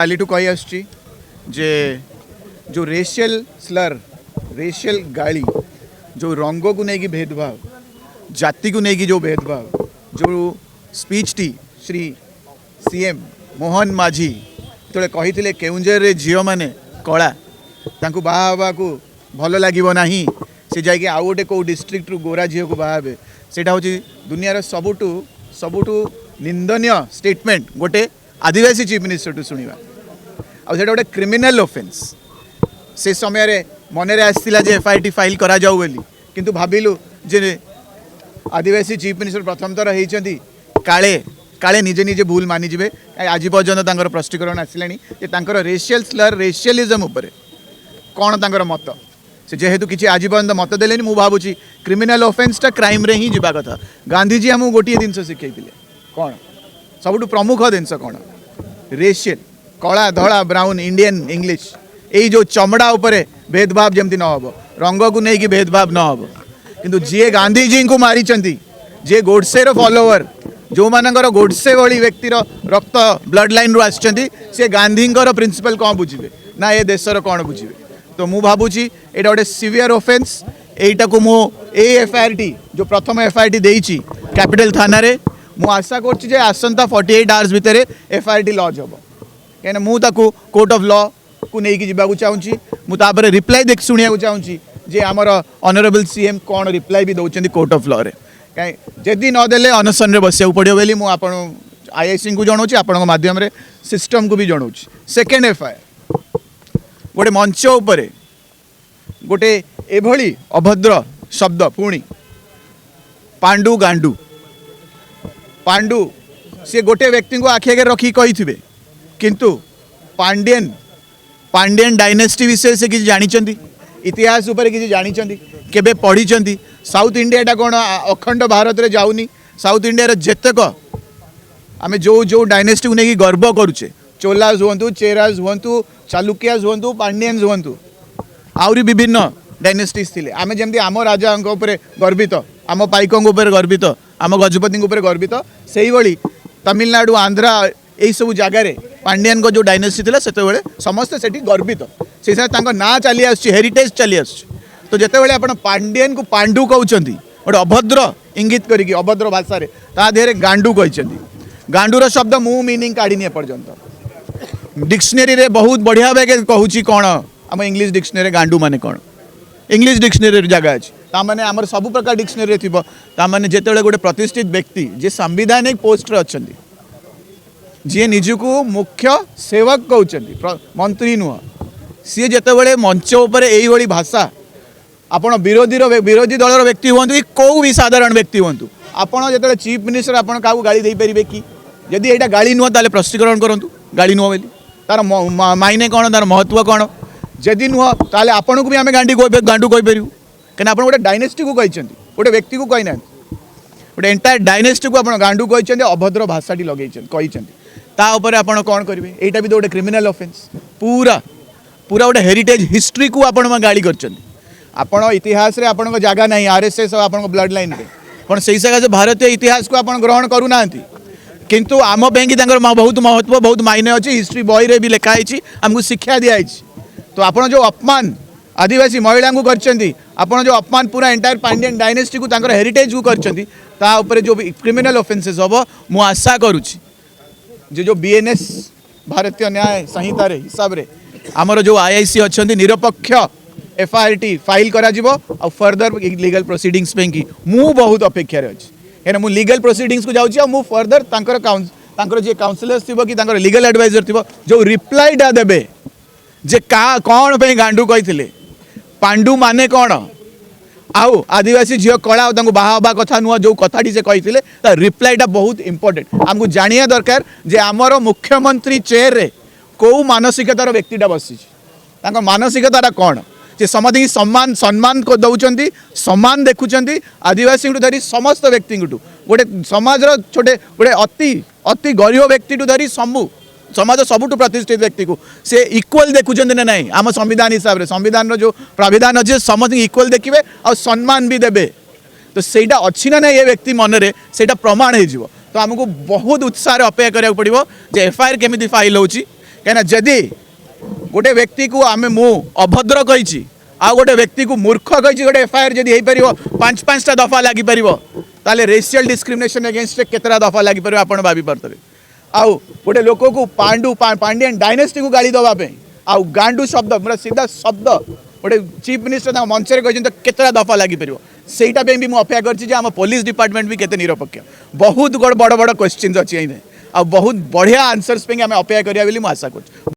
कालीठू कही आसुची जे जो रेशियल स्लर रेशियल गाली जो रंग को लेकिन भेदभाव जाति को लेकिन जो भेदभाव जो speech T Shri CM Mohan माझी जो कही केउंझर रे झील मैंने कला तांकु बाहा को भल लगे ना से जाकि आउ गोटे कौ डिस्ट्रिक्ट गोरा झील को बाहे से दुनियार सबुठू निंदनीय स्टेटमेंट गोटे आदिवासी चीफ मिनिस्टर टू शुणा आ गोटे क्रिमिनल ऑफेंस से समय रे मनरे आसला जे एफआईटी फाइल करा जाऊ बोली किंतु भाविलु जे आदिवासी चीफ मिनिस्टर प्रथम थर होती काले काले निजे निजे भूल मानिजे आज पर्यंत प्रष्टीकरण आसला रेशियल स्लर रेशियलिज्म उपरे कौन तांकर मत से जेहेतु किसी आज पर्यंत मत देले मु भावुची क्रिमिनल ऑफेंसटा क्राइम रे ही जीवा कथा गांधीजी आमको गोटे जिनस शिखई कौन सबुठ प्रमुख जिनस कौन रेशियल कला धड़ा ब्राउन इंडियन इंग्लिश यही जो चमड़ा उपरे भेदभाव जमती न हम रंग को लेकिन भेदभाव न हम किंतु जी गांधीजी को मारी जी गोडसे फॉलोवर जो मानकर गोडसे भली व्यक्तिर रक्त ब्लड लाइन रू आसी सी गांधी प्रिंसिपल कौन बुझे ना ये देशर कौन बुझे तो मु भावुची ये गोटे सीवियर ऑफेंस यहीटा को मु एफआईआर जो प्रथम एफआईआर देती कैपिटल थाना रे मु आशा कर आसंता 48 आवर्स भितर एफआईआर लॉन्च हम कहीं मुझे कोर्ट ऑफ लॉ को लेकिन जावाक चाहूँगी मुझे रिप्लाई देख शुणा चाहूँगी जे आमर ऑनरेबल सीएम कौन रिप्लाई भी दौरान कोर्ट ऑफ लॉ रे कहीं जदि नदेले अनशन में बसिया पड़ो बोली मुझे आईआईसी को जनाऊँ आपण माध्यम सिस्टम को भी जनाऊँ सेकेंड एफआईआर गोटे मंच उपरे गोटे एभली अभद्र शब्द पुणी पांडु गांडू पांडु सी गोटे व्यक्ति को आखि आगे रखी कही किंतु पांड्यन डायनेस्टी विषय से किसी जानी इतिहास उपर किसी जानी केबे पढ़ी साउथ इंडियाटा कौन अखंड भारत रे जाऊनी साउथ इंडिया जेतक आम जो जो डायनेस्टी को लेकिन गर्व करुचे चोलाज हूँ चेराज हूँ चालुक्याज हूँ पांड्यन्स हूँ आहरी विभिन्न डायनेस्टीज थे आम जमी आम राजा गर्वित आम पाइकों गर्वित आम गजपति गर्वित से भाई तमिलनाडु आंध्रा यही सब जगार पांड्यन को जो डायनेस्टी थी से समस्ते से गर्वित से ना चली हेरिटेज चली आस तो जिते आप पांड्यन को पांडु कहते गोटे अभद्र इंगित करी अभद्र भाषा देहरे गांडू कहते गांडूर शब्द मु मीनिंग काढ़ी एपर्यंत डिक्शनरी रे बहुत बढ़िया भागे कहूँ कौन आम इंग्लीश डिक्शनरी गांडू माने कौन इंग्लीश डिक्शनरी जगह अच्छी ताने आम सब प्रकार डिक्शनरी थी ताने जिते गोटे प्रतिष्ठित व्यक्ति जे संविधानिक पोस्ट अच्छा जी निजको मुख्य सेवक कहते मंत्री नुह सी जिते मंच उपर यही भाषा आपण विरोधी दलर व्यक्ति हूँ कि कौ भी साधारण व्यक्ति हूँ आपड़ जो चीफ मिनिस्टर आप गाड़ी दे पारे कि जदि यहाँ गाड़ी नुह ताले प्रष्टीकरण करूँ गाड़ी नुह बोली तार मायने कौन तार महत्व कौन जदि नुह ताले आपन को भी आम गांडू कहीपर कहीं आप गोटे डायनेस्टी को कही गोटे व्यक्ति को कही ना गोटे एंटायर डायनेस्टी को आप गांडू कही अभद्र भाषाटी लगे कही तापर आप कौन करेंगे यहाँ भी तो गोटे क्रिमिनल ऑफेंस पूरा पूरा गोटे हेरिटेज हिस्ट्री को आप गाड़ी कर इतिहास रे आपण जगह ना आरएसएस आप ब्लड लाइन रे कौन से सकाशे भारतीय इतिहास को आप ग्रहण करूना किंतु आम कि बहुत महत्व बहुत मायने अच्छी हिस्ट्री बही रे भी लिखाई आमको शिक्षा दिखाई तो आप जो अपमान आदिवासी महिला को कर जो अपमान पूरा एंटायर पांड्यन डायनेस्टी को हेरिटेज को कर जो क्रिमिनल ऑफेंसेस हम मु आशा करुच्ची जो बीएनएस भारतीय न्याय संहिता रे हिसाब रे आमर जो आईआईसी अच्छा निरपेक्ष एफआईआर फाइल करा फर्दर लीगल प्रोसीडिंग्स कि मु बहुत अपेक्षार अच्छी कहीं मुझे लीगल प्रोसीडिंग्स को जाऊँ फर्दर जी काउंसिलर्स थी कि लीगल एडवाइजर थी जो रिप्लाईटा देवे जे का कौन पे गांडू कही पांडु माने कौन आउ आदिवासी झील कला बाहा हवा कथा नुह जो कथाटी से कही रिप्लाईटा बहुत इंपोर्टेंट आमको जानिया दरकार जे आमर मुख्यमंत्री चेयर रे कौ मानसिकतार व्यक्तिटा बसी मानसिकता कौन जे समझ सम्मान सम्मान को दौरान सम्मान देखुं आदिवासी धरी समस्त व्यक्ति गोटे समाज छोटे गोटे अति अति गरीब व्यक्ति धरी समाज सबुठ प्रतिष्ठित व्यक्ति को से इक्वल देखुं ना ना आम संविधान हिसाब से संविधान जो प्राविधान अच्छे समस्त इक्वल देखिए और सम्मान भी देवे तो सहीटा अच्छी ना ना ये व्यक्ति मनरे से प्रमाण हो तो आमको बहुत उत्साह अपेक्षा कराया पड़ो जे एफआईआर केमी फाइल हो कहीं जदि गोटे व्यक्ति को आम मु अभद्र कही आ गोटे व्यक्ति को मूर्ख कही गोटे एफआईआर जदि हो पार 5-5टा दफा लगिपर ताले रेशियल डिस्क्रिमिनेशन अगेंस्ट केतरा दफा लगिपर आपण भाभी पारे आउ गोटे लोक को पांड्यन डायनेस्टी को गाली दवापे आउ गांडू शब्द मतलब सीधा शब्द गोटे चीफ मिनिस्टर मंच में कहते केतरा दफा लगिपर सेटा भी मुझे अपेक्षा करम पुलिस डिपार्टमेंट भी केते निरपेक्ष बहुत बड़ बड़ क्वेश्चन अच्छी आ बहुत बढ़िया आंसर्स पे आम अपेक्षा करिया बोली आशा कर।